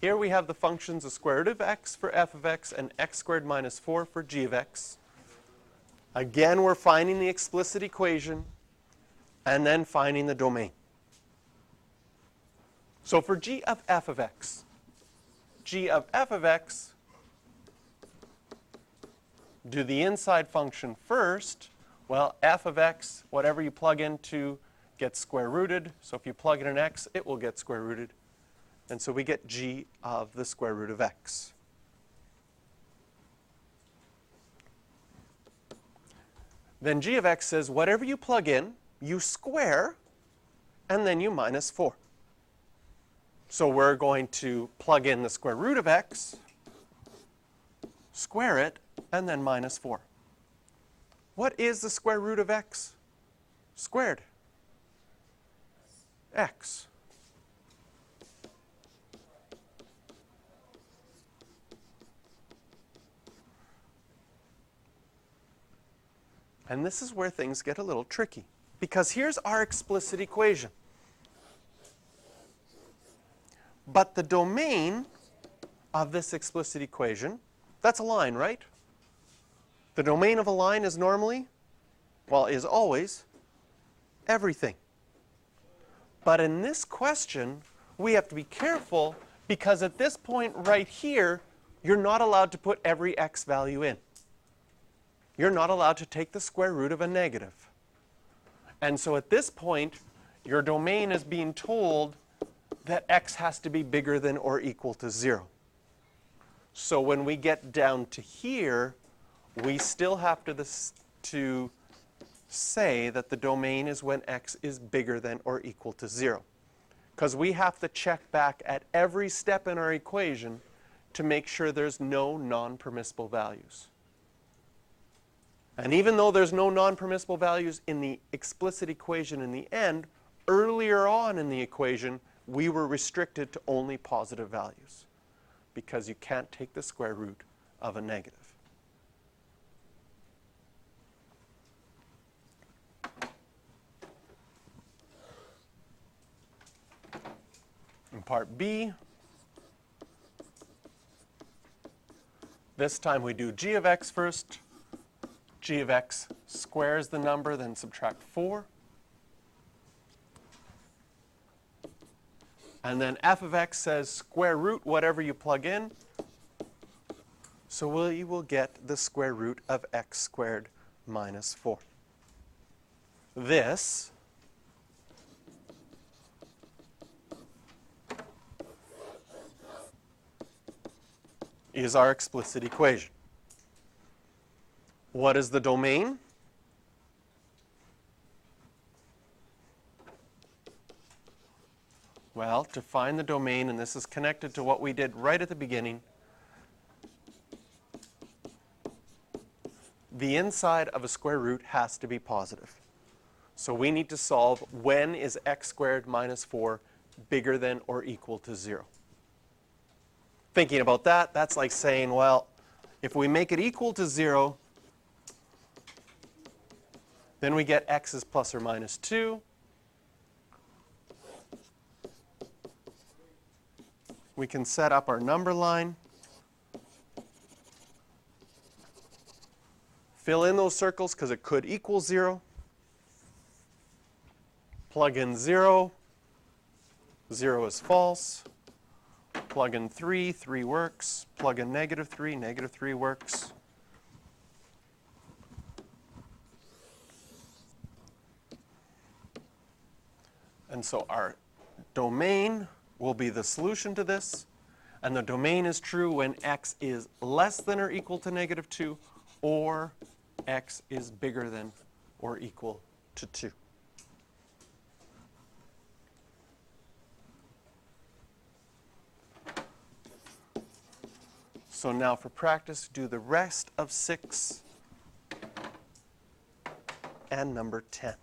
Here we have the functions the square root of x for f of x and x squared minus 4 for g of x. Again, we're finding the explicit equation and then finding the domain. So for g of f of x, do the inside function first. Well, f of x, whatever you plug into, gets square rooted. So if you plug in an x, it will get square rooted. And so we get g of the square root of x. Then g of x says whatever you plug in, you square, and then you minus 4. So we're going to plug in the square root of x, square it, and then minus 4. What is the square root of x squared? X. And this is where things get a little tricky, because here's our explicit equation. But the domain of this explicit equation, that's a line, right? The domain of a line is normally, well, is always everything. But in this question, we have to be careful, because at this point right here, you're not allowed to put every x value in. You're not allowed to take the square root of a negative. And so at this point, your domain is being told that x has to be bigger than or equal to 0. So when we get down to here, we still have to say that the domain is when x is bigger than or equal to 0. Because we have to check back at every step in our equation to make sure there's no non-permissible values. And even though there's no non-permissible values in the explicit equation in the end, earlier on in the equation, we were restricted to only positive values, because you can't take the square root of a negative. In part B, this time we do g of x first. G of x squares the number, then subtract 4. And then f of x says square root whatever you plug in. So we will get the square root of x squared minus 4. This is our explicit equation. What is the domain? Well, to find the domain, and this is connected to what we did right at the beginning, the inside of a square root has to be positive. So we need to solve when is x squared minus 4 bigger than or equal to 0. Thinking about that, that's like saying, well, if we make it equal to 0, then we get x is plus or minus 2. We can set up our number line. Fill in those circles because it could equal 0. Plug in 0. 0 is false. Plug in 3. 3 works. Plug in negative 3. Negative 3 works. And so our domain will be the solution to this. And the domain is true when x is less than or equal to negative 2 or x is bigger than or equal to 2. So now for practice, do the rest of 6 and number 10.